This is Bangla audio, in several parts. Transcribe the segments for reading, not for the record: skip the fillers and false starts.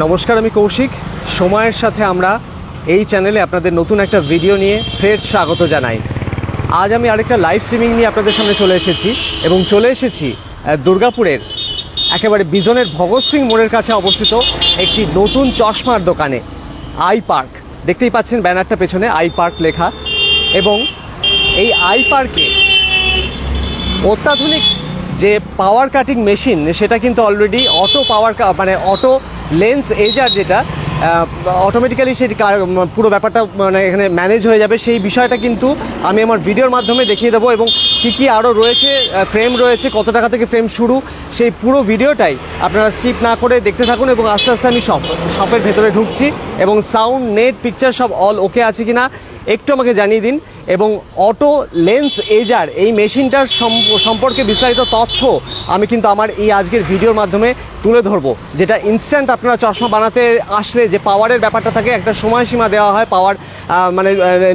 নমস্কার, আমি কৌশিক। সময়ের সাথে আমরা এই চ্যানেলে আপনাদের নতুন একটা ভিডিও নিয়ে ফের স্বাগত জানাই। আজ আমি আরেকটা লাইভ স্ট্রিমিং নিয়ে আপনাদের সামনে চলে এসেছি এবং চলে এসেছি দুর্গাপুরের একেবারে বিজনের ভগৎ সিং মোড়ের কাছে অবস্থিত একটি নতুন চশমার দোকানে, আই পার্ক। দেখতেই পাচ্ছেন ব্যানারটা পেছনে আই পার্ক লেখা, এবং এই আই পার্কে অত্যাধুনিক যে পাওয়ার কাটিং মেশিন সেটা কিন্তু অলরেডি অটো পাওয়ার মানে অটো লেন্স এজার, যেটা অটোমেটিক্যালি সেটি পুরো ব্যাপারটা মানে এখানে ম্যানেজ হয়ে যাবে, সেই বিষয়টা কিন্তু আমি আমার ভিডিওর মাধ্যমে দেখিয়ে দেবো। এবং কী কী আরও রয়েছে, ফ্রেম রয়েছে, কত টাকা থেকে ফ্রেম শুরু, সেই পুরো ভিডিওটাই আপনারা স্কিপ না করে দেখতে থাকুন। এবং আস্তে আস্তে আমি শপের ভেতরে ঢুকছি এবং সাউন্ড, নেট, পিকচার সব অল ওকে আছে কিনা একটু আমাকে জানিয়ে দিন। এবং অটো লেন্স এজার এই মেশিনটার সম্পর্কে বিস্তারিত তথ্য আমি কিন্তু আমার এই আজকের ভিডিওর মাধ্যমে তুলে ধরবো, যেটা ইনস্ট্যান্ট আপনারা চশমা বানাতে আসলে যে পাওয়ারের ব্যাপারটা থাকে, একটা সময়সীমা দেওয়া হয় পাওয়ার মানে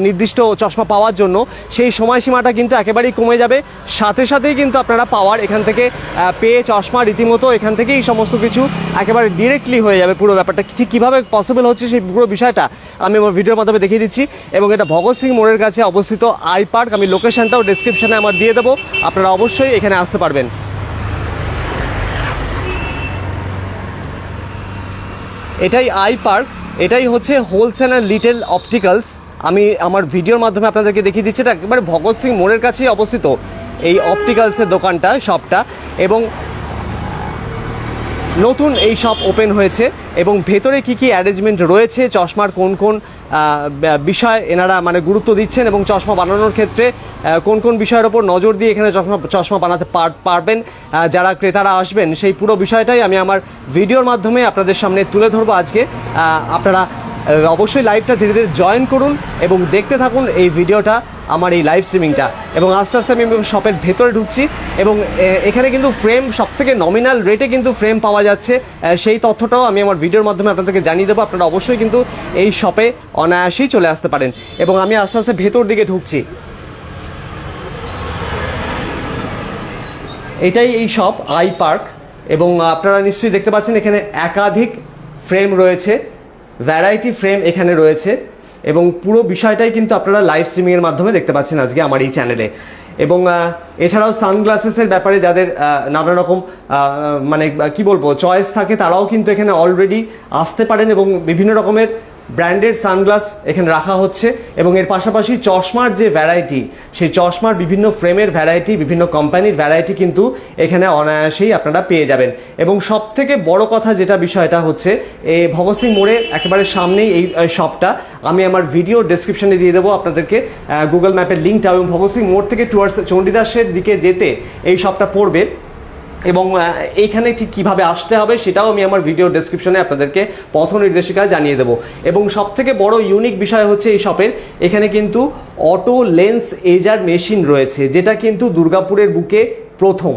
নির্দিষ্ট চশমা পাওয়ার জন্য, সেই সময়সীমাটা কিন্তু একেবারেই কমে যাবে। সাথে সাথেই কিন্তু আপনারা পাওয়ার এখান থেকে পেয়ে চশমা রীতিমতো এখান থেকেই সমস্ত কিছু একেবারে ডিরেক্টলি হয়ে যাবে। পুরো ব্যাপারটা ঠিক কীভাবে পসিবল হচ্ছে সেই পুরো বিষয়টা আমি আমার ভিডিওর মাধ্যমে দেখিয়ে দিচ্ছি। এবং এটা ভগৎ সিং মোড়ের কাছে অবস্থিত আই পার্ক। আমি লোকেশনটাও ডেসক্রিপশানে আমার দিয়ে দেবো, আপনারা অবশ্যই এখানে আসতে পারবেন। এটাই আই পার্ক, এটাই হচ্ছে হোলসেল অ্যান্ড লিটেল অপটিক্যালস। আমি আমার ভিডিওর মাধ্যমে আপনাদেরকে দেখিয়ে দিচ্ছি, এটা একেবারে ভগৎ সিং মোড়ের কাছেই অবস্থিত এই অপটিক্যালসের দোকানটা, শপটা। এবং নতুন এই শপ ওপেন হয়েছে এবং ভেতরে কি কি অ্যারেঞ্জমেন্ট রয়েছে, চশমার কোন কোন বিষয় এনারা মানে গুরুত্ব দিচ্ছেন এবং চশমা বানানোর ক্ষেত্রে কোন কোন বিষয়ের ওপর নজর দিয়ে এখানে চশমা বানাতে পারবেন যারা ক্রেতারা আসবেন, সেই পুরো বিষয়টাই আমি আমার ভিডিওর মাধ্যমে আপনাদের সামনে তুলে ধরবো আজকে। আপনারা অবশ্যই লাইভটা ধীরে ধীরে জয়েন করুন এবং দেখতে থাকুন এই ভিডিওটা, আমার এই লাইভ স্ট্রিমিংটা। এবং আস্তে আস্তে আমি শপের ভেতরে ঢুকছি এবং এখানে কিন্তু ফ্রেম সবথেকে নমিনাল রেটে কিন্তু ফ্রেম পাওয়া যাচ্ছে, সেই তথ্যটাও আমি আমার ভিডিওর মাধ্যমে আপনাদেরকে জানিয়ে দেবো। আপনারা অবশ্যই কিন্তু এই শপে অনায়াসেই চলে আসতে পারেন। এবং আমি আস্তে আস্তে ভেতর দিকে ঢুকছি। এটাই এই শপ আই পার্ক, এবং আপনারা নিশ্চয়ই দেখতে পাচ্ছেন এখানে একাধিক ফ্রেম রয়েছে, ভ্যারাইটি ফ্রেম এখানে রয়েছে। এবং পুরো বিষয়টাই কিন্তু আপনারা লাইভ স্ট্রিমিংয়ের মাধ্যমে দেখতে পাচ্ছেন আজকে আমার এই চ্যানেলে। এবং এছাড়াও সানগ্লাসেসের ব্যাপারে যাদের নানা রকম মানে কি বলবো চয়েস থাকে, তারাও কিন্তু এখানে অলরেডি আসতে পারেন এবং বিভিন্ন রকমের ব্র্যান্ডের সানগ্লাস এখানে রাখা হচ্ছে। এবং এর পাশাপাশি চশমার যে ভ্যারাইটি, সেই চশমার বিভিন্ন ফ্রেমের ভ্যারাইটি, বিভিন্ন কোম্পানির ভ্যারাইটি কিন্তু এখানে অনায়াসেই আপনারা পেয়ে যাবেন। এবং সব থেকে বড় কথা যেটা বিষয়টা হচ্ছে, এই ভগৎ সিং মোড়ের একেবারে সামনেই এই শপটা। আমি আমার ভিডিও ডেসক্রিপশনে দিয়ে দেবো আপনাদেরকে গুগল ম্যাপের লিঙ্কটা। এবং ভগৎ সিং মোড় থেকে টুয়ার্ডস চণ্ডীদাসের দিকে যেতে এই শপটা পড়বে। এবং এইখানে ঠিক কীভাবে আসতে হবে সেটাও আমি আমার ভিডিও ডেসক্রিপশনে আপনাদেরকে পথ নির্দেশিকা জানিয়ে দেবো। এবং সবথেকে বড় ইউনিক বিষয় হচ্ছে এই শপের, এখানে কিন্তু অটো লেন্স এজার মেশিন রয়েছে, যেটা কিন্তু দুর্গাপুরের বুকে প্রথম।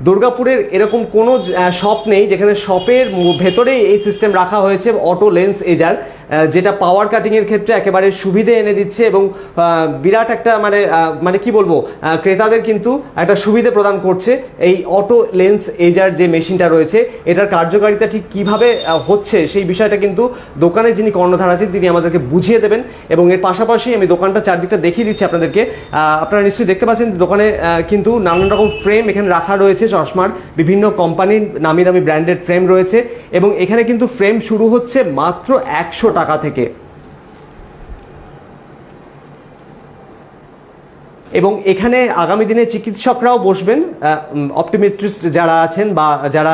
দুর্গাপুরের এরকম কোনো শপ নেই যেখানে শপের ভেতরেই এই সিস্টেম রাখা হয়েছে অটো লেন্স এজার, যেটা পাওয়ার কাটিংয়ের ক্ষেত্রে একেবারে সুবিধে এনে দিচ্ছে এবং বিরাট একটা মানে কি বলবো ক্রেতাদের কিন্তু একটা সুবিধে প্রদান করছে। এই অটো লেন্স এজার যে মেশিনটা রয়েছে, এটার কার্যকারিতা ঠিক কীভাবে হচ্ছে সেই বিষয়টা কিন্তু দোকানে যিনি কর্ণধার আছেন তিনি আমাদেরকে বুঝিয়ে দেবেন। এবং এর পাশাপাশি আমি দোকানটা চারদিকটা দেখিয়ে দিচ্ছি আপনাদেরকে। আপনারা নিশ্চয়ই দেখতে পাচ্ছেন দোকানে কিন্তু নানান রকম ফ্রেম এখানে রাখা রয়েছে, চশমার বিভিন্ন কোম্পানির নামি দামি ব্র্যান্ডেড ফ্রেম রয়েছে। এবং এখানে কিন্তু ফ্রেম শুরু হচ্ছে মাত্র 100 টাকা থেকে। এবং এখানে আগামী দিনে চিকিৎসকরাও বসবেন, অপটোমেট্রিস্ট যারা আছেন বা যারা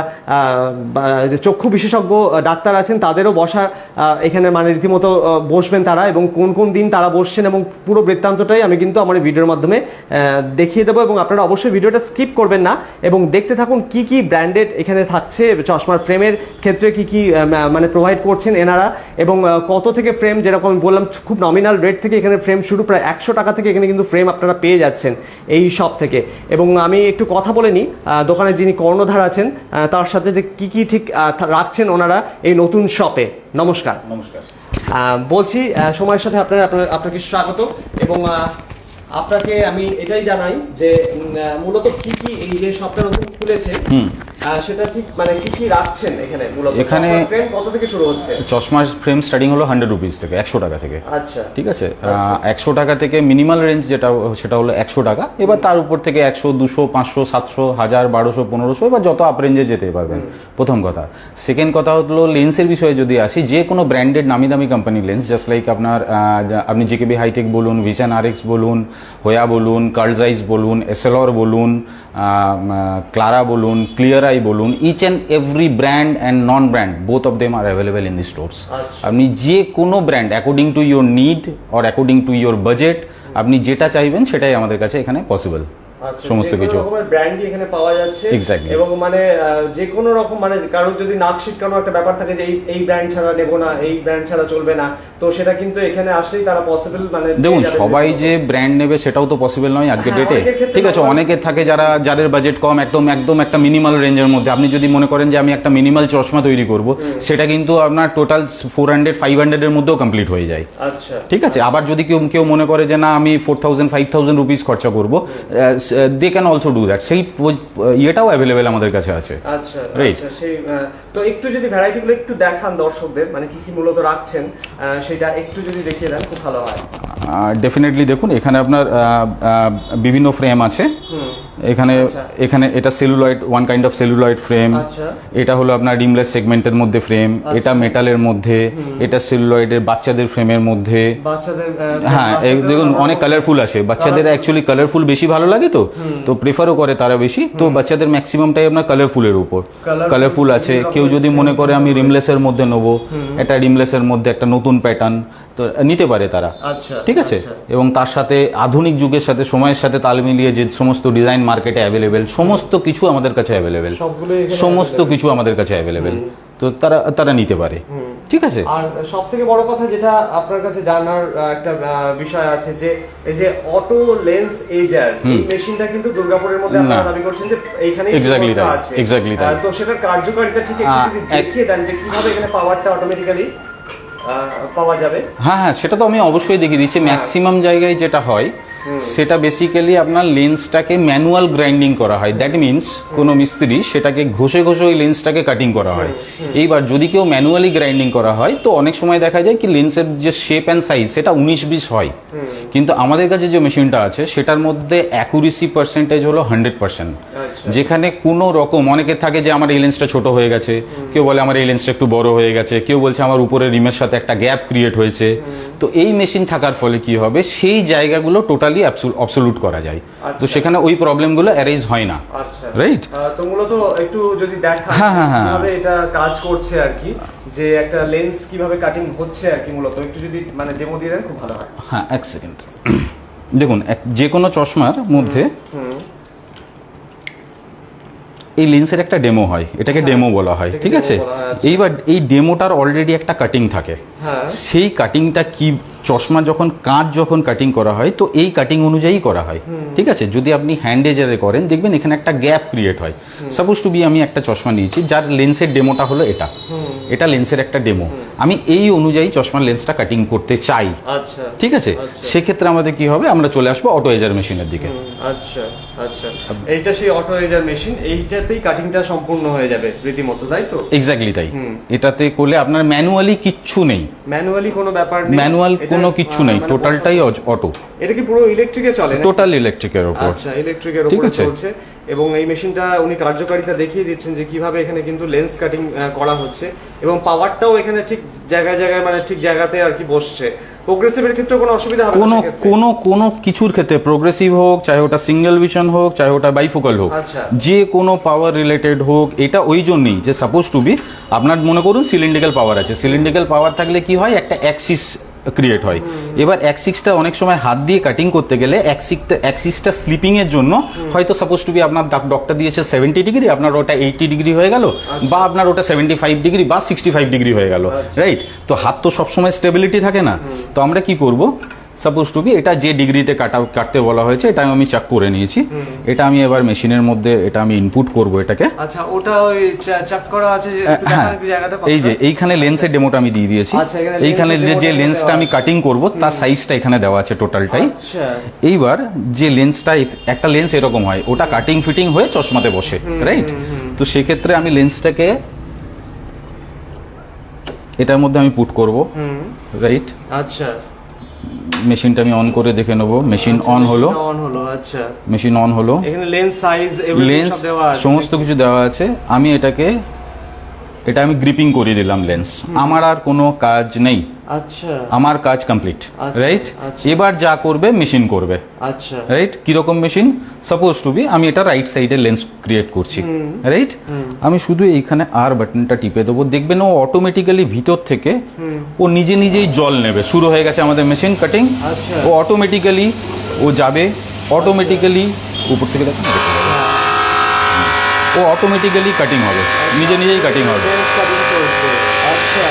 চক্ষু বিশেষজ্ঞ ডাক্তার আছেন তাদেরও বসা এখানে মানে রীতিমতো বসবেন তারা। এবং কোন কোন দিন তারা বসছেন এবং পুরো বৃত্তান্তটাই আমি কিন্তু আমার ভিডিওর মাধ্যমে দেখিয়ে দেবো। এবং আপনারা অবশ্যই ভিডিওটা স্কিপ করবেন না এবং দেখতে থাকুন কি কি ব্র্যান্ডেড এখানে থাকছে, চশমার ফ্রেমের ক্ষেত্রে কি কি মানে প্রোভাইড করছেন এনারা, এবং কত থেকে ফ্রেম, যেরকম আমি বললাম খুব নমিনাল রেট থেকে এখানে ফ্রেম শুরু, প্রায় 100 টাকা থেকে এখানে কিন্তু ফ্রেম আপনারা পেয়ে যাচ্ছেন এই শপ থেকে। এবং আমি একটু কথা বলে নিই দোকানের যিনি কর্ণধার আছেন তার সাথে, যে কি কি ঠিক রাখছেন ওনারা এই নতুন শপে। নমস্কার। নমস্কার। বলছি সময়ের সাথে আপনাকে স্বাগত। এবং আপনাকে আমি এটাই জানাই যে মূলত কি কি এই যে শপটা নতুন খুলেছে সেটা ঠিক মানে কি কি রাখছেন এখানে মূলত? এখানে ফ্রেম কত থেকে শুরু হচ্ছে? চশমার ফ্রেম স্টার্টিং হলো 100 রুপিস থেকে, 100 টাকা থেকে। আচ্ছা, ঠিক আছে, 100 টাকা থেকে মিনিমাল রেঞ্জ যেটা সেটা হলো 100 টাকা। এবার তার উপর থেকে 100, 200, 500, 700, 1000, 1200, 1500 এবার যত আপ রেঞ্জে যেতে পারবেন, প্রথম কথা। সেকেন্ড কথা হলো লেন্সের বিষয়ে যদি আসি, যে কোনো ব্র্যান্ডেড নামি দামি কোম্পানির লেন্স, জাস্ট লাইক আপনি জেকেবি হাইটেক বলুন, ভিশন আরএক্স বলুন, হোয়া বলুন, কার্ল জাইস বলুন, এসএলআর বলুন, ক্লারা বলুন, ক্লিয়ার আই বলুন, each and every brand and non brand, both of them are available in the stores. আপনি যে কোনো brand according to your need or according to your budget, আপনি যেটা চাইবেন সেটাই আমাদের কাছে এখানে পসিবল। সমস্ত কিছু ব্র্যান্ডই এখানে পাওয়া যাচ্ছে। এক্স্যাক্টলি। এবং মানে যে কোনো রকম মানে কারোর যদি নাক শিটকানো একটা ব্যাপার থাকে যে এই ব্র্যান্ড ছাড়া নেবো না, এই ব্র্যান্ড ছাড়া চলবে না, তো সেটা কিন্তু এখানে আসলেই তারা পসিবল মানে দেখুন, সবাই যে ব্র্যান্ড নেবে সেটাও তো পসিবল নয় আজকের ডেটে। ঠিক আছে, অনেকের থাকে যাদের বাজেট কম, একদম একটা মিনিমাল রেঞ্জের মধ্যে। আপনি যদি মনে করেন যে আমি একটা মিনিমাল চশমা তৈরি করব, সেটা কিন্তু আপনার টোটাল 400, 500 এর মধ্যেও কমপ্লিট হয়ে যায়। আচ্ছা, ঠিক আছে। আবার যদি কেউ মনে করে যে না আমি 4000, 5000 রুপিস খরচা করবো, they can also do that. সেই ইয়েটাও অ্যাভেলেবেল আমাদের কাছে আছে। আচ্ছা, আচ্ছা। সেই তো একটু যদি ভ্যারাইটিগুলো একটু দেখান দর্শকদের, মানে কি কি মূলত রাখছেন সেটা একটু যদি দেখিয়ে দেন খুব ভালো হয়। ডেফিনেটলি দেখুন, এখানে আপনার বিভিন্ন ফ্রেম আছে। এখানে এটা celluloid, one kind of celluloid frame. এটা হলো আপনার রিমলেস সেগমেন্টের মধ্যে ফ্রেম, এটা মেটালের মধ্যে, এটা সেলুলয়েডের বাচ্চাদের ফ্রেমের মধ্যে। হ্যাঁ, দেখুন অনেক কালারফুল আছে। বাচ্চাদের অ্যাকচুয়ালি কালারফুল বেশি ভালো লাগে, তো প্রেফারও করে তারা বেশি। তো বাচ্চাদের ম্যাক্সিমামটাই আপনার কালারফুলের উপর। কালারফুল আছে। কেউ যদি মনে করে আমি রিমলেসের মধ্যে নেবো, এটা রিমলেসের মধ্যে একটা নতুন প্যাটার্ন, তো নিতে পারে তারা। ঠিক আছে। এবং তার সাথে আধুনিক যুগের সাথে, সময়ের সাথে তাল মিলিয়ে যে সমস্ত ডিজাইন মার্কেটে অ্যাভেলেবেল, সমস্ত কিছু আমাদের কাছে অ্যাভেলেবেল, সমস্ত কিছু আমাদের কাছে অ্যাভেলেবেল, তো তারা নিতে পারে। ঠিক আছে। আর সব থেকে বড় কথা যেটা আপনার কাছে জানার একটা বিষয় আছে, যে এই যে অটো লেন্স এজার, এই মেশিনটা কিন্তু দুর্গাপুরের মধ্যে আপনারা দাবি করছেন যে এইখানেই আছে। এক্স্যাক্টলি তাই। তো সেটার কার্যকারিতা ঠিক একটু যদি দেখিয়ে দেন যে কিভাবে এখানে পাওয়ারটা অটোমেটিক্যালি পাওয়া যাবে। হ্যাঁ, সেটা তো আমি অবশ্যই দেখিয়ে দিচ্ছি। ম্যাক্সিমাম জায়গায় যেটা হয় সেটা বেসিক্যালি আপনার লেন্সটাকে ম্যানুয়াল গ্রাইন্ডিং করা হয়। দ্যাট মিনস কোনো মিস্ত্রি সেটাকে ঘষে ওই লেন্সটাকে কাটিং করা হয়। এইবার যদি কেউ ম্যানুয়ালি গ্রাইন্ডিং করা হয়, তো অনেক সময় দেখা যায় কি লেন্সের যে শেপ অ্যান্ড সাইজ সেটা 19-20 হয়। কিন্তু আমাদের কাছে যে মেশিনটা আছে সেটার মধ্যে অ্যাকুরেসি পার্সেন্টেজ হলো 100%। যেখানে কোনো রকম, অনেকের থাকে যে আমার এই লেন্সটা ছোট হয়ে গেছে, কেউ বলে আমার এই লেন্সটা একটু বড় হয়ে গেছে, কেউ বলছে আমার উপরের রিমের সাথে একটা গ্যাপ ক্রিয়েট হয়েছে। তো এই মেশিন থাকার ফলে কি হবে, সেই জায়গাগুলো টোটালি অবসলিউট করা যায়। তো সেখানে ওই প্রবলেমগুলো অ্যারাইজ হয় না। রাইট। তো মূলত একটু যদি দেখান কিভাবে এটা কাজ করছে আর কি, যে একটা লেন্স কিভাবে কাটিং হচ্ছে আর কি, মূলত একটু যদি মানে ডেমো দিয়ে দেন খুব ভালো হয়। হ্যাঁ, এক সেকেন্ড। দেখুন, যে কোনো চশমার মধ্যে এই লেন্সের একটা ডেমো হয়, এটাকে ডেমো বলা হয়। ঠিক আছে। এইবার এই ডেমোটার অলরেডি একটা কাটিং থাকে। সেই কাটিংটা কি, চশমা যখন কাটিং করা হয়, তো এই কাটিং অনুযায়ী করা হয়। ঠিক আছে। যদি আপনি হ্যান্ড এজারে করেন, দেখবেন এখানে একটা গ্যাপ ক্রিয়েট হয়। সাপোজ টু বি আমি একটা চশমা নিয়েছি যার লেন্সের ডেমোটা হলো এটা লেন্সের একটা ডেমো। আমি এই অনুযায়ী চশমার লেন্সটা কাটিং করতে চাই। ঠিক আছে। সেক্ষেত্রে আমাদের কি হবে, আমরা চলে আসবো অটো এজার মেশিনের দিকে। আচ্ছা, আচ্ছা। এইটা সেই অটো এজার মেশিন, এইটাতেই কাটিংটা সম্পূর্ণ হয়ে যাবে রীতিমতো, তাই তো? এক্স্যাক্টলি তাই। এটাতে করলে আপনার ম্যানুয়ালি কিচ্ছু নেই, ম্যানুয়ালি কোনো ব্যাপার নেই, ম্যানুয়াল কোনো কিচ্ছু নেই, টোটালটাই অটো। এটা কি পুরো ইলেকট্রিকে চলে? টোটাল ইলেকট্রিকের উপর। আচ্ছা, ইলেকট্রিকের উপর চলছে। এবং এই মেশিনটা উনি কার্যকারিতা দেখিয়ে দিচ্ছেন যে কিভাবে এখানে কিন্তু লেন্স কাটিং করা হচ্ছে, এবং পাওয়ারটাও এখানে ঠিক জায়গায় মানে ঠিক জায়গাতে আর কি বসছে। প্রোগ্রেসিভের ক্ষেত্রে কোনো অসুবিধা হবে না? কোনো কিছুর ক্ষেত্রে, প্রোগ্রেসিভ হোক, চাই ওটা সিঙ্গেল ভিশন হোক, চাই ওটা বাইফোকাল হোক, যে কোনো পাওয়ার রিলেটেড হোক, এটা ওই জন্যই যে সাপোজ টু বি আপনার মনে করুন সিলিন্ড্রিক্যাল পাওয়ার আছে। সিলিন্ড্রিক্যাল পাওয়ার থাকলে কি হয়, একটা অ্যাক্সিস ক্রিয়েট হয়। এবার অ্যাক্সিসটা অনেক সময় হাত দিয়ে কাটিং করতে গেলে অ্যাক্সিসটা স্লিপিং এর জন্য হয়তো সাপোজ টু বি আপনার ডক্টর দিয়েছে 70 ডিগ্রি, আপনার ওটা 80 ডিগ্রি হয়ে গেল, বা আপনার ওটা 75 ডিগ্রি বা 65 ডিগ্রি হয়ে গেল। রাইট। তো হাত তো সবসময় স্টেবিলিটি থাকে না। তো আমরা কি করব, সাপোজ টু বি এটা যে ডিগ্রিতে কাটতে বলা হয়েছে এটা আমি চেক করে নিয়েছি। এটা আমি এবার মেশিনের মধ্যে এটা আমি ইনপুট করব এটাকে। আচ্ছা, ওটা ওই চেক করা আছে যে জায়গাটা, এই যে এইখানে লেন্সের ডেমোটা আমি দিয়ে দিয়েছি। এইখানে যে লেন্সটা আমি কাটিং করব তার সাইজটা এখানে দেওয়া আছে টোটালটাই। এইবার যে লেন্সটা, একটা লেন্স এরকম হয়, ওটা কাটিং ফিটিং হয়ে চশমাতে বসে। রাইট। তো তো সেক্ষেত্রে আমি লেন্সটাকে এটার মধ্যে আমি পুট করব, রাইট? আচ্ছা, মেশিনটা আমি অন করে দেখে নেবো। মেশিন অন হলো, আচ্ছা, মেশিন অন হলো, এখানে লেন্স সাইজ লেন্স সমস্ত কিছু দেওয়া আছে। আমি এটা আমি গ্রিপিং করে দিলাম লেন্স। আমার আর কোনো কাজ নেই, আচ্ছা, আমার কাজ কমপ্লিট, রাইট? আচ্ছা। এবার যা করবে মেশিন করবে, আচ্ছা, রাইট? কিরকম মেশিন? সাপোজ টু বি আমি এটা রাইট সাইডে লেন্স ক্রিয়েট করছি, রাইট? আমি শুধু এইখানে আর বাটনটা টিপে দেবো, দেখবেন ও অটোমেটিক্যালি ভিতর থেকে ও নিজে নিজেই জল নেবে। শুরু হয়ে গেছে আমাদের মেশিন কাটিং। আচ্ছা, ও অটোমেটিক্যালি ও যাবে, অটোমেটিক্যালি উপর থেকে দেখুন, ও অটোমেটিক্যালি কাটিং হবে, নিজে নিজেই কাটিং হবে। আচ্ছা,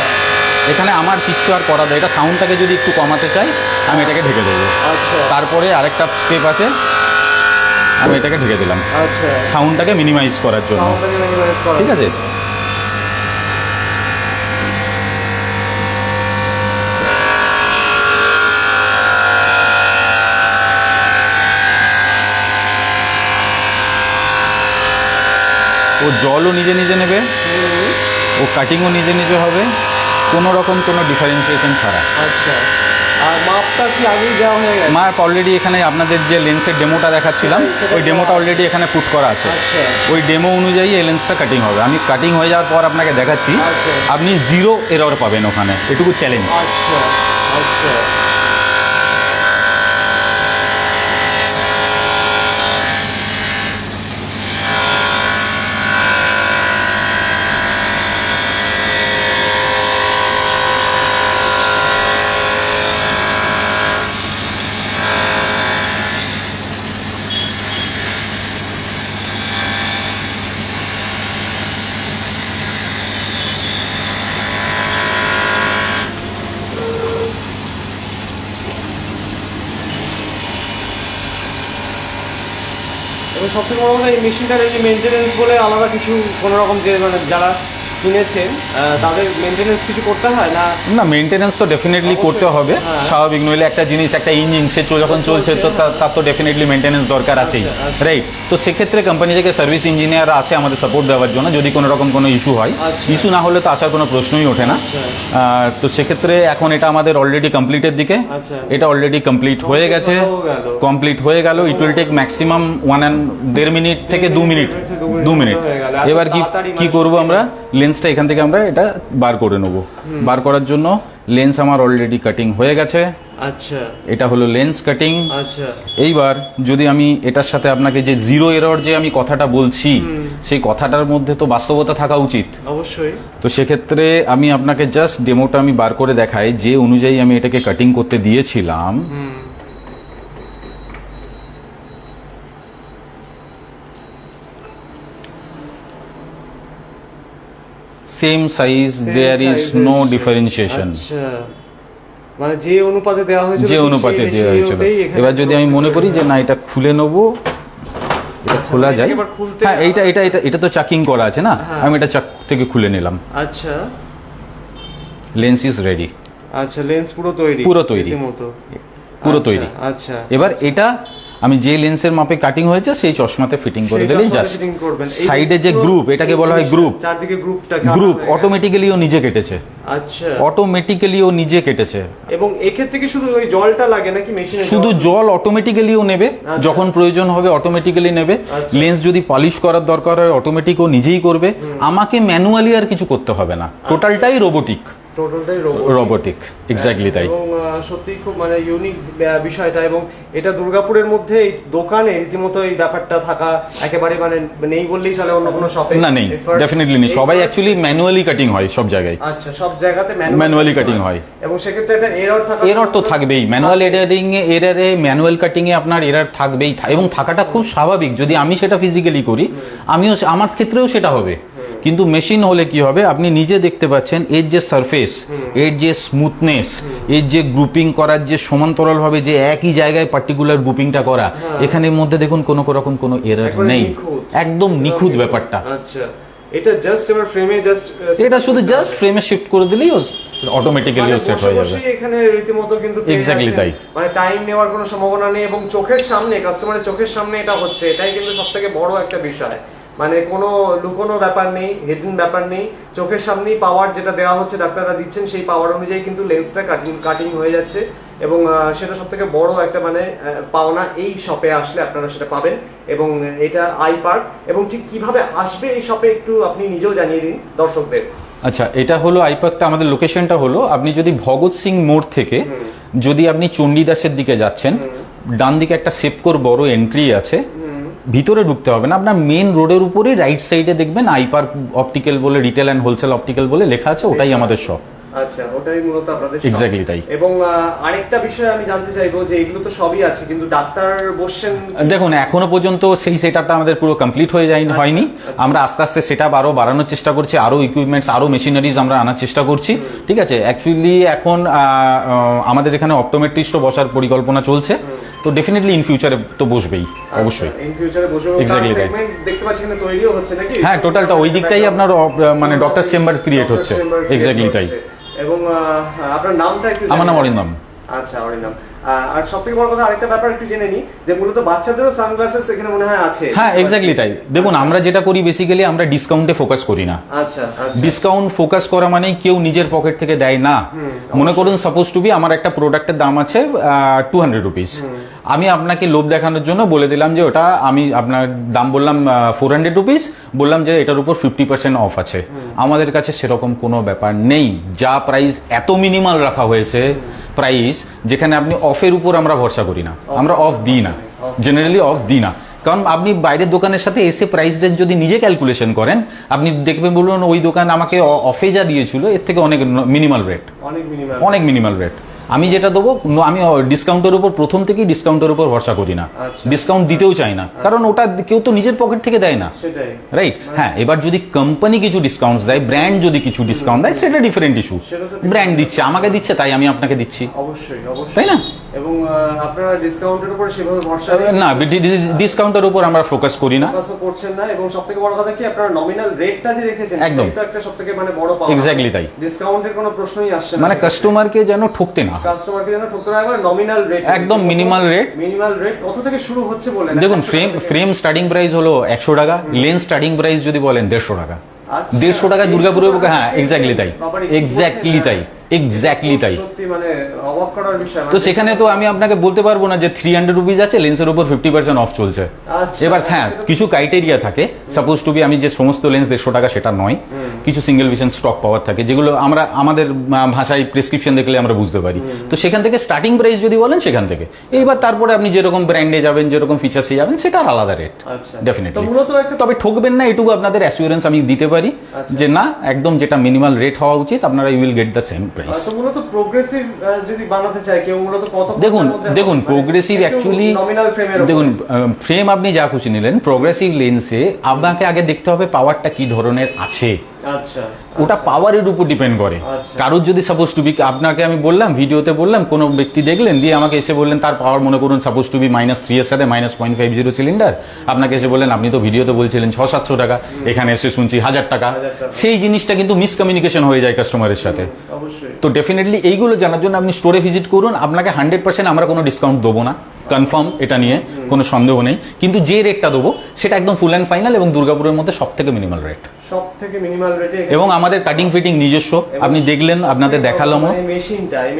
এখানে আমার কিচ্ছু আর করা যায়। এটা সাউন্ডটাকে যদি একটু কমাতে চাই আমি এটাকে ঢেকে দেবো। আচ্ছা, তারপরে আরেকটা স্টেপ আছে, আমি এটাকে ঢেকে দিলাম আচ্ছা, সাউন্ডটাকে মিনিমাইজ করার জন্য, ঠিক আছে? ও জলও নিজে নিজে নেবে, ও কাটিংও নিজে নিজে হবে, কোনো রকম কোনো ডিফারেন্সিয়েশন ছাড়া। আচ্ছা, আর মাপটা কি আগেই দেওয়া হয়ে গেছে? মাপ অলরেডি এখানে আপনাদের যে লেন্সের ডেমোটা দেখাচ্ছিলাম, ওই ডেমোটা অলরেডি এখানে পুট করা আছে। আচ্ছা, ওই ডেমো অনুযায়ী এই লেন্সটা কাটিং হবে। আমি কাটিং হয়ে যাওয়ার পর আপনাকে দেখাচ্ছি, আচ্ছা। আপনি 0 এরর পাবেন ওখানে, এটুকু চ্যালেঞ্জ। আচ্ছা, আচ্ছা, এবং সবথেকে বড় কথা এই মেশিনটার এই যে মেনটেনেন্স বলে আলাদা কিছু কোনো রকম যে মানে যারা কিনেছেন তাদের মেনটেনেন্স কিছু করতে হয় না? না, মেনটেনেন্স তো ডেফিনেটলি করতে হবে, হ্যাঁ। স্বাভাবিক। নইলে একটা জিনিস, একটা ইঞ্জিন সে যখন চলছে তো তার তো ডেফিনেটলি মেনটেনেন্স দরকার আছেই, আচ্ছা। রাইট? তো সেক্ষেত্রে কোম্পানি থেকে সার্ভিস ইঞ্জিনিয়ার আসে আমাদের সাপোর্ট দেওয়ার জন্য, যদি কোনো রকম কোনো ইস্যু হয়। আচ্ছা। ইস্যু না হলে তো আসার কোনো প্রশ্নই ওঠে না। তো সেক্ষেত্রে এখন এটা আমাদের অলরেডি কমপ্লিটের দিকে, আচ্ছা। এটা অলরেডি কমপ্লিট হয়ে গেছে, কমপ্লিট হয়ে গেল। It will take maximum 1.5 minute থেকে 2 মিনিট, 2 মিনিট। এবার কি করব আমরা? লেন্সটা এখান থেকে আমরা এটা বার করে নেব। বার করার জন্য লেন্স আমার অলরেডি কাটিং হয়ে গেছে। আচ্ছা, এটা হলো লেন্স কাটিং। আচ্ছা, এইবার যদি আমি এটার সাথে আপনাকে যে 0 এরর যে আমি কথাটা বলছি, সেই কথাটার মধ্যে তো বাস্তবতা থাকা উচিত। অবশ্যই। তো সেক্ষেত্রে আমি আপনাকে জাস্ট ডেমোটা আমি বার করে দেখাই, যে অনুযায়ী আমি এটাকে কাটিং করতে দিয়েছিলাম। Same size, there is no differentiation. আচ্ছা, মানে যে অনুপাতে দেওয়া হয়েছিল, যে অনুপাতে দেওয়া হয়েছিল। এবার যদি আমি মনে করি যে না এটা খুলে নেবো, এটা খোলা যায়, হ্যাঁ, এইটা এটা এটা এটা তো চাকিং করা আছে না, আমি এটা চাক থেকে খুলে নিলাম। আচ্ছা, লেন্স ইজ রেডি। আচ্ছা, লেন্স পুরো তৈরি, পুরো তৈরি, পুরো তৈরি। আচ্ছা, এবার এটা আমি যে লেন্সের মাপে কাটিং হয়েছে সেই চশমাতে ফিটিং করে দিলেই জাস্ট। সাইডে যে গ্রুপ, এটাকে বলা হয় গ্রুপ, চারদিকে গ্রুপ অটোমেটিক্যালি ও নিজে কেটেছে। আচ্ছা, অটোমেটিক্যালি ও নিজে কেটেছে। এবং এক্ষেত্রে কি শুধু ওই জলটা লাগে নাকি মেশিনে? শুধু জল অটোমেটিক্যালি ও নেবে, যখন প্রয়োজন হবে অটোমেটিক্যালি নেবে। লেন্স যদি পলিশ করার দরকার হয় অটোমেটিক ও নিজেই করবে, আমাকে ম্যানুয়ালি আর কিছু করতে হবে না, টোটালটাই রোবোটিক। টোটালটাই রোবোটিক, এক্স্যাক্টলি তাই। এবং সত্যি খুব মানে ইউনিক বিষয়টা। এবং এটা দুর্গাপুরের মধ্যে এই দোকানে রীতিমতো এই ব্যাপারটা থাকা একেবারে মানে নেই বললেই চলে, অন্য কোনো শপে না, নেই, ডেফিনেটলি নেই। সবাই অ্যাকচুয়ালি ম্যানুয়ালি কাটিং হয় সব জায়গায়। আচ্ছা, সব জায়গাতে ম্যানুয়ালি কাটিং হয়। এবং সেক্ষেত্রে এটা এরর থাকা, এরর তো থাকবেই। ম্যানুয়াল এডিটিং এ এররে, ম্যানুয়াল কাটিং এ আপনার এরর থাকবেই, এবং থাকাটা খুব স্বাভাবিক। যদি আমি সেটা ফিজিক্যালি করি, আমিও আমার ক্ষেত্রেও সেটা হবে। কিন্তু মেশিন হলে কি হবে, আপনি নিজে দেখতে পাচ্ছেন এর যে সারফেস, এর যে স্মুথনেস, এর যে গ্রুপিং করার যে সমান্তরাল ভাবে যে একই জায়গায় পার্টিকুলার গ্রুপিংটা করা, এখানের মধ্যে দেখুন কোনো রকম কোনো এরর নেই, একদম নিখুঁত ব্যাপারটা। আচ্ছা, এটা জাস্ট এবার ফ্রেমে জাস্ট, এটা শুধু জাস্ট ফ্রেমে শিফট করে দিলেই অটোমেটিক্যালি সেট হয়ে যাবে। এখানে রীতিমতো কিন্তু এক্স্যাক্টলি তাই। মানে টাইম নেওয়ার কোনো সম্ভাবনা নেই, এবং চোখের সামনে, কাস্টমারের চোখের সামনে এটা হচ্ছে, এটাই কিন্তু সবথেকে বড় একটা বিষয়। মানে কোনো লুকোনো ব্যাপার নেই, হিডেন ব্যাপার নেই, চোখের সামনেই পাওয়ার যেটা দেওয়া হচ্ছে ডাক্তাররা দিচ্ছেন সেই পাওয়ার অনুযায়ী কিন্তু লেন্সটা কাটিং হয়ে যাচ্ছে এবং সেটা সব থেকে বড় একটা মানে পাওনা। এই শপে আসলে আপনারা সেটা পাবেন এবং এটা আই পার্ক। এবং ঠিক কিভাবে আসবে এই শপে একটু আপনি নিজেও জানিয়ে দিন দর্শকদের। আচ্ছা, এটা হলো আইপার্কটা, আমাদের লোকেশনটা হলো, আপনি যদি ভগৎ সিং মোড় থেকে যদি আপনি চণ্ডীদাসের দিকে যাচ্ছেন, ডান দিকে একটা সেপকোর বড় এন্ট্রি আছে, ভিতরে ঢুকতে হবে না, আপনার মেন রোডের উপরে রাইট সাইডে দেখবেন আইপার্ক অপটিক্যাল বলে, রিটেল অ্যান্ড হোলসেল অপটিক্যাল বলে লেখা আছে, ওটাই আমাদের শপ। আচ্ছা, ওটাই মূলত আপনাদের shop। এক্স্যাক্টলি তাই। এবং আরেকটা বিষয় আমি জানতে চাইবো যে এগুলো তো সবই আছে কিন্তু ডাক্তার বসছেন। দেখুন, এখনো পর্যন্ত সেই সেটআপটা আমাদের পুরো কমপ্লিট হয়নি। আমরা আস্তে আস্তে সেটআপ আরো বাড়ানোর চেষ্টা করছি, আরো ইকুইপমেন্টস, আরো মেশিনারিজ আমরা আনার চেষ্টা করছি। ঠিক আছে, অ্যাকচুয়ালি এখন আমাদের এখানে অপটোমেট্রিস্টও বসার পরিকল্পনা চলছে, তো ডেফিনেটলি ইন ফিউচারে তো বসবেই, অবশ্যই। ইন ফিউচারে বসবে। Exactly তাই। সেগমেন্ট দেখতে পাচ্ছি এখানে তৈরিও হচ্ছে নাকি? হ্যাঁ, টোটালটা ওই দিকটাই আপনার মানে ডক্টর চেম্বার ক্রিয়েট হচ্ছে। এক্স্যাক্টলি তাই। এবং আপনার নামটা একটু? আমার নাম অরিন্দম। আচ্ছা, অরিন্দম। আর সবথেকে বড় কথা আরেকটা ব্যাপার একটু জেনে নিই যে মূলত বাচ্চাদেরও সানগ্লাসেস এখানে মনে হয় আছে। হ্যাঁ, এক্স্যাক্টলি তাই। দেখুন, আমরা যেটা করি বেসিক্যালি আমরা ডিসকাউন্টে ফোকাস করি না। আচ্ছা, ডিসকাউন্ট ফোকাস করা মানে কেউ নিজের পকেট থেকে দেয় না। মনে করুন সাপোজ টু বি আমার একটা প্রোডাক্টের দাম আছে 200 রুপিস, আমি আপনাকে লোভ দেখানোর জন্য বলে দিলাম যে ওটা আমি আপনার দাম বললাম 400 রুপিস, বললাম যে এটার উপর 50% অফ আছে। আমাদের কাছে সেরকম কোনো ব্যাপার নেই। যা প্রাইস এত মিনিমাল রাখা হয়েছে প্রাইস, যেখানে আপনি অফের উপর আমরা ভরসা করি না, আমরা অফ দিই না, জেনারেলি অফ দিই না। কারণ আপনি বাইরের দোকানের সাথে এসে প্রাইস রেঞ্জ যদি নিজে ক্যালকুলেশন করেন, আপনি দেখবেন বলুন ওই দোকান আমাকে অফে যা দিয়েছিল এর থেকে অনেক মিনিমাল রেট, অনেক মিনিমাল রেট। আমি যেটা দেবো, আমি ডিসকাউন্টের উপর প্রথম থেকেই ডিসকাউন্টের উপর ভরসা করি না, ডিসকাউন্ট দিতেও চাই না, কারণ ওটা কেউ তো নিজের পকেট থেকে দেয় না, রাইট? হ্যাঁ, এবার যদি কোম্পানি কিছু ডিসকাউন্ট দেয়, ব্র্যান্ড যদি কিছু ডিসকাউন্ট দেয়, সেটা ডিফারেন্ট ইস্যু। ব্র্যান্ড দিচ্ছে, আমাকে দিচ্ছে, তাই আমি আপনাকে দিচ্ছি, অবশ্যই, তাই না? এবং আপনারা ডিসকাউন্টের উপর সেভাবে ভরসা না, ডিসকাউন্টের উপর আমরা ফোকাস করি না, করছেন না। এবং সবথেকে বড় কথা কি আপনারা নমিনাল রেটটা যে রেখেছেন, একদম এটা একটা সবথেকে মানে বড় পাওয়া। এক্স্যাক্টলি তাই। ডিসকাউন্টের কোনো প্রশ্নই আসছে না, মানে কাস্টমারকে যেন ঠকতে না, কাস্টমারকে যেন ঠকতে না হয়। নমিনাল রেট, একদম মিনিমাল রেট। মিনিমাল রেট কত থেকে শুরু হচ্ছে বলেন? দেখুন, ফ্রেম স্টার্টিং প্রাইস হলো 100 টাকা, লেন্স স্টার্টিং প্রাইস যদি বলেন 150 টাকা। 150 টাকা দুর্গাপুরের বুকে, হ্যাঁ এক্স্যাক্টলি তাই, এক্স্যাক্টলি তাই, এক্স্যাক্টলি তাই। সত্যি মানে অবাক করার বিষয়। তো সেখানে তো আমি আপনাকে বলতে পারবো না যে 300 রুপিস আছে, লেন্সের উপর 50% অফ চলছে। এবার হ্যাঁ, কিছু ক্রাইটেরিয়া থাকে, সাপোজ টু বি আমি যে সমস্ত লেন্স 150 টাকা সেটা নয়, কিছু সিঙ্গেল ভিশন স্টক পাওয়ার থাকে, যেগুলো আমরা আমাদের ভাষায় প্রেসক্রিপশন দেখলে আমরা বুঝতে পারি। তো সেখান থেকে স্টার্টিং প্রাইস যদি বলেন সেখান থেকে, এইবার তারপরে আপনি যেরকম ব্র্যান্ডে যাবেন, যেরকম ফিচার্সে যাবেন, সেটার আলাদা রেট ডেফিনেটলি। তবে ঠকবেন না, এটুকু আপনাদের অ্যাসিওরেন্স আমি দিতে পারি যে না, একদম যেটা মিনিমাল রেট হওয়া উচিত, আপনারা you will get the same price. তো মূলত প্রোগ্রেসিভ যদি বানাতে চায় কেউ, মূলত কত? দেখুন প্রোগ্রেসিভ অ্যাকচুয়ালি, দেখুন ফ্রেম আপনি যা খুশি নিলেন, প্রোগ্রেসিভ লেন্সে আপনাকে আগে দেখতে হবে পাওয়ারটা কি ধরনের আছে। আচ্ছা, ওটা পাওয়ারের উপর ডিপেন্ড করে। কারোর যদি সাপোজ টু বি, আপনাকে আমি বললাম ভিডিওতে বললাম, কোনো ব্যক্তি দেখলেন দিয়ে আমাকে এসে বললেন তার পাওয়ার মনে করুন সাপোজ টু বি -3 এর সাথে -0.50 সিলিন্ডার, আপনাকে এসে বললেন আপনি তো ভিডিওতে বলছিলেন 600-700 টাকা, এখানে এসে শুনছি 1000 টাকা, সেই জিনিসটা কিন্তু মিসকমিউনিকেশন হয়ে যায় কাস্টমারের সাথে। তো ডেফিনেটলি এইগুলো জানার জন্য আপনি স্টোরে ভিজিট করুন, আপনাকে 100% আমরা কোনো ডিসকাউন্ট দেবো না, কনফার্ম, এটা নিয়ে কোনো সন্দেহ নেই, কিন্তু যে রেটটা দেবো সেটা একদম ফুল অ্যান্ড ফাইনাল এবং দুর্গাপুরের মধ্যে সব থেকে মিনিমাল রেট, সব থেকে মিনিমাল রেটে। এবং আমাদের কাটিং ফিটিং নিজস্ব, আপনি দেখলেন, আপনাদের দেখালাম। এই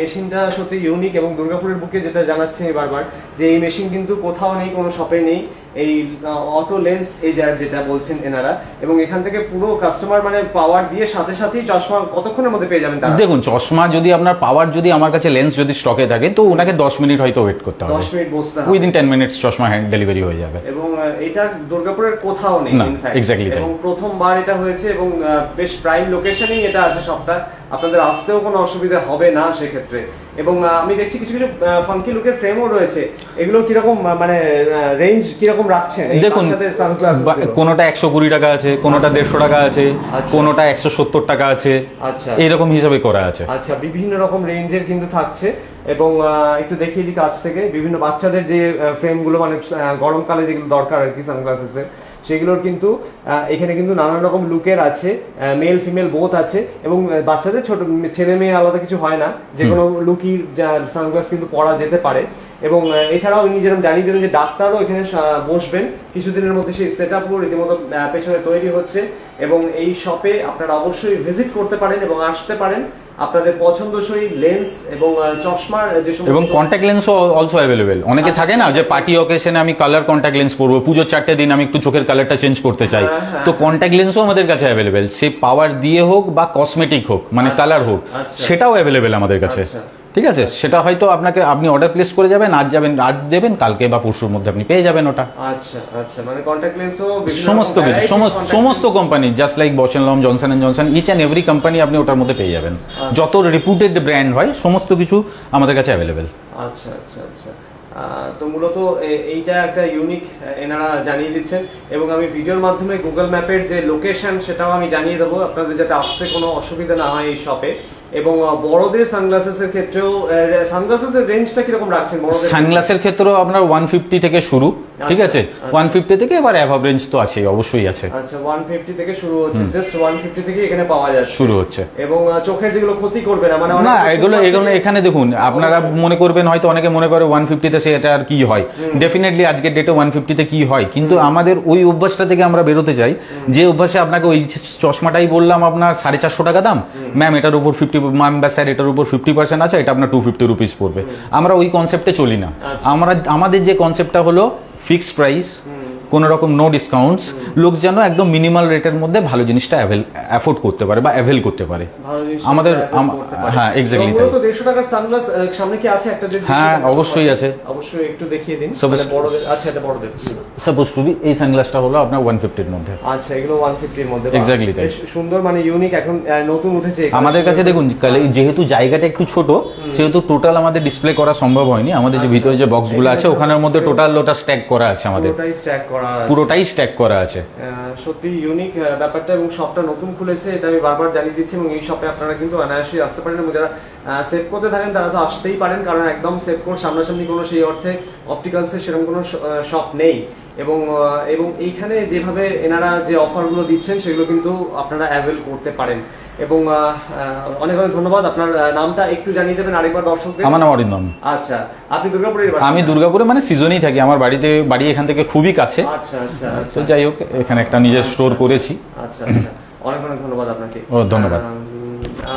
মেশিনটা সত্যি ইউনিক এবং দুর্গাপুরের বুকে যেটা জানাচ্ছে বারবার যে এই মেশিন কিন্তু কোথাও নেই, কোনো শপে নেই, এই অটো লেন্স এজার যেটা বলছেন এনারা। এবং এখান থেকে পুরো কাস্টমার মানে পাওয়ার দিয়ে সাথে সাথেই চশমা কতক্ষণের মধ্যে পেয়ে যাবেন তারা? দেখুন, চশমা যদি আপনার পাওয়ার যদি আমার কাছে লেন্স যদি স্টকে থাকে, তো ওনাকে 10 মিনিট হয়তো ওয়েট করতে হবে, 10 মিনিট বসতে হবে, উইদিন 10 মিনিটস চশমা হ্যান্ড ডেলিভারি হয়ে যাবে। এবং এটা দুর্গাপুরের কোথাও নেই ইনফ্যাক্ট, এক্স্যাক্টলি তাই। এবং প্রথমবার এটা হয়েছে এবং বেশ প্রাইম লোকেশনেই এটা আছে সবটা, আপনাদের আসতেও কোনো অসুবিধা হবে না সেক্ষেত্রে। এবং আমি দেখছি কিছু কিছু ফাঙ্কি লুকের ফ্রেমও রয়েছে, এগুলো কিরকম মানে রেঞ্জ কিরকম রাখছেন? দেখুন, কোনোটা 120 টাকা আছে, কোনোটা 150 টাকা আছে, কোনোটা 170 টাকা আছে, আচ্ছা এইরকম হিসাবে করা আছে। আচ্ছা, বিভিন্ন রকম রেঞ্জের কিন্তু থাকছে। এবং একটু দেখিয়ে দিই কাছ থেকে বিভিন্ন বাচ্চাদের যে ফ্রেমগুলো মানে গরমকালে যেগুলো দরকার আর কি সানগ্লাসেসের, সেগুলোর কিন্তু এখানে কিন্তু নানান রকম লুকের আছে, মেল ফিমেল বোথ আছে, এবং বাচ্চাদের ছোট ছেলে মেয়ে আলাদা কিছু হয় না, যে কোনো লুকি সানগ্লাস কিন্তু পরা যেতে পারে। এবং এছাড়াও উনি যেরকম জানিয়ে দিলেন যে ডাক্তারও এখানে বসবেন কিছুদিনের মধ্যে, সেই সেট আপও রীতিমতো পেছনে তৈরি হচ্ছে। এবং এই শপে আপনারা অবশ্যই ভিজিট করতে পারেন এবং আসতে পারেন আপনাদের পছন্দসই লেন্স এবং চশমার যে সমস্ত এবং কন্ট্যাক্ট লেন্সও অলসো অ্যাভেলেবেল। অনেকে থাকে না যে পার্টি অকেশনে আমি কালার কন্ট্যাক্ট লেন্স পরবো, পুজোর 4টে দিন আমি একটু চোখের কালারটা চেঞ্জ করতে চাই, তো কন্ট্যাক্ট লেন্সও আমাদের কাছে অ্যাভেলেবেল, সে পাওয়ার দিয়ে হোক বা কসমেটিক হোক, মানে কালার হোক, সেটাও অ্যাভেলেবেল আমাদের কাছে। ঠিক আছে, সেটা হয়তো আপনি অর্ডার প্লেস করে যাবেন, আজ দেবেন, কালকে বা পরশুর মধ্যে আপনি পেয়ে যাবেন ওটা। আচ্ছা আচ্ছা, মানে কন্ট্যাক্ট লেন্সও সমস্ত কিছু, সমস্ত company, just like Bausch and Lomb, Johnson and Johnson, each and every company আপনি ওটার মধ্যে পেয়ে যাবেন। যত রিপুটেড ব্র্যান্ড হয় সমস্ত কিছু আমাদের কাছে অ্যাভেলেবেল। আচ্ছা আচ্ছা আচ্ছা, তো মূলত এইটা একটা ইউনিক এনারা জানিয়ে দিচ্ছেন। এবং আমি ভিডিওর মাধ্যমে গুগল ম্যাপের যে লোকেশন সেটাও আমি জানিয়ে দেবো আপনাদের, যাতে আসতে কোনো অসুবিধা না হয় এই শপে। এবং বড়দের সানগ্লাসেসের ক্ষেত্রেও সানগ্লাসেসের রেঞ্জটা কিরকম রাখছেন? সানগ্লাসের ক্ষেত্রেও আপনার 150 থেকে শুরু, ঠিক আছে, 150 থেকে এবার অ্যাভাব রেঞ্জ তো আছেই, অবশ্যই আছে। আচ্ছা, 150 থেকে শুরু হচ্ছে, জাস্ট 150 থেকে এখানে পাওয়া যাচ্ছে, শুরু হচ্ছে। এবং চোখের যেগুলো ক্ষতি করবে না, মানে না, এগুলো এখানে দেখুন, আপনারা মনে করবেন, হয়তো অনেকে মনে করে 150 তে সেটা আর কি হয়, ডেফিনেটলি আজকের ডেটে 150 তে কি হয়, কিন্তু আমাদের ওই অভ্যাসটা থেকে আমরা বেরোতে চাই, যে অভ্যাসে আপনাকে ওই চশমাটাই বললাম আপনার 450 টাকা দাম, ম্যাম এটার উপর 50, ম্যাম বা স্যার এটার উপর 50% আছে, এটা আপনার 250 রুপিস পড়বে। আমরা ওই কনসেপ্টে চলি না। আমাদের যে কনসেপ্টটা হলো ফিক্সড প্রাইস, কোন রকম নো ডিসকাউন্টস, লোক যেন একদম মিনিমাল রেটের মধ্যে ভালো জিনিসটা অ্যাফোর্ড করতে পারে বা অ্যাভেল করতে পারে আমাদের। হ্যাঁ, এক্স্যাক্টলি তাই। তো 150 টাকার সানগ্লাস সামনে কি আছে একটা? হ্যাঁ, অবশ্যই আছে, অবশ্যই একটু দেখিয়ে দিন। বড়দের, আচ্ছা, এটা বড়দের সাপোজ টু বি, এই সানগ্লাসটা হলো আপনার 150 এর মধ্যে। আচ্ছা, এগুলো 150 এর মধ্যে, এক্স্যাক্টলি তাই। সুন্দর, মানে ইউনিক, এখন নতুন উঠেছে আমাদের কাছে। দেখুন, যেহেতু জায়গাটা একটু ছোট, সেহেতু টোটাল আমাদের ডিসপ্লে করা সম্ভব হয়নি। আমাদের যে ভিতরে যে বক্সগুলো আছে ওখানের মধ্যে টোটাল ওটা স্ট্যাক করা আছে, আমাদের পুরোটাই স্ট্যাক করা আছে। সত্যি ইউনিক ব্যাপারটা, এবং শপটা নতুন খুলেছে, এটা আমি বারবার জানিয়ে দিচ্ছি। এবং এই শপে আপনারা কিন্তু অনায়াসেই আসতে পারেন, এবং যারা সেভ করতে থাকেন তারা তো আসতেই পারেন, কারণ একদম সেভ কোর সামনাসামনি কোনো সেই অর্থে অপটিক্যালসের সেরকম কোনো শপ নেই। এবং এইখানে যেভাবে এনারা যে অফারগুলো দিচ্ছেন সেগুলো কিন্তু আপনারা অ্যাভেল করতে পারেন। এবং অনেক অনেক ধন্যবাদ। আপনার নামটা একটু জানিয়ে দেবেন আরেকবার দর্শকদের। আমার নাম অরিন্দম। আচ্ছা, আপনি দুর্গাপুরে? আমি দুর্গাপুরে, মানে সিজনেই থাকি, আমার বাড়ি এখান থেকে খুবই কাছে। আচ্ছা আচ্ছা, তো যাই হোক, এখানে একটা নিজের স্টোর করেছি। আচ্ছা আচ্ছা, অনেক অনেক ধন্যবাদ আপনাকে। ও, ধন্যবাদ।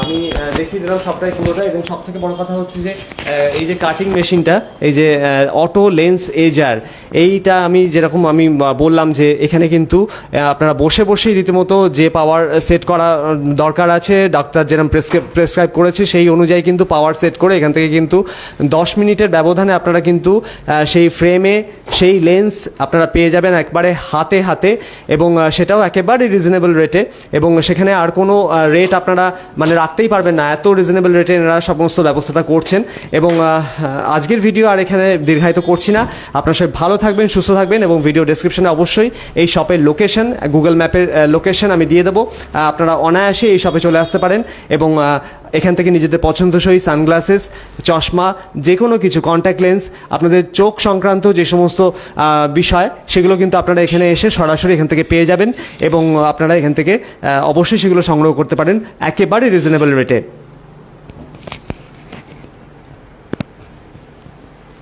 আমি দেখিয়ে দিলাম সবটাই পুরোটা। এবং সব থেকে বড় কথা হচ্ছে যে এই যে কাটিং মেশিনটা, এই যে অটো লেন্স এজার, এইটা আমি যেরকম আমি বললাম যে এখানে কিন্তু আপনারা বসে বসেই রীতিমতো যে পাওয়ার সেট করা দরকার আছে, ডাক্তার যেরকম প্রেসক্রাইব করেছে সেই অনুযায়ী কিন্তু পাওয়ার সেট করে এখান থেকে কিন্তু 10 মিনিটের ব্যবধানে আপনারা কিন্তু সেই ফ্রেমে সেই লেন্স আপনারা পেয়ে যাবেন একবারে হাতে হাতে, এবং সেটাও একেবারে রিজনেবল রেটে। এবং সেখানে আর কোনো রেট আপনারা মানে রাখতেই পারবেন না, এত রিজনেবল রেটে এনারা সমস্ত ব্যবস্থাটা করছেন। এবং আজকের ভিডিও আর এখানে দীর্ঘায়িত করছি না। আপনারা সবাই ভালো থাকবেন, সুস্থ থাকবেন, এবং ভিডিও ডেসক্রিপশনে অবশ্যই এই শপের লোকেশন, গুগল ম্যাপের লোকেশন আমি দিয়ে দেবো। আপনারা অনায়াসে এই শপে চলে আসতে পারেন, এবং এখান থেকে নিজেদের পছন্দসই সানগ্লাসেস, চশমা, যে কোনো কিছু, কন্ট্যাক্ট লেন্স, আপনাদের চোখ সংক্রান্ত যে সমস্ত বিষয়, সেগুলো কিন্তু আপনারা এখানে এসে সরাসরি এখান থেকে পেয়ে যাবেন, এবং আপনারা এখান থেকে অবশ্যই সেগুলো সংগ্রহ করতে পারেন একেবারে রিজনেবল রেটে।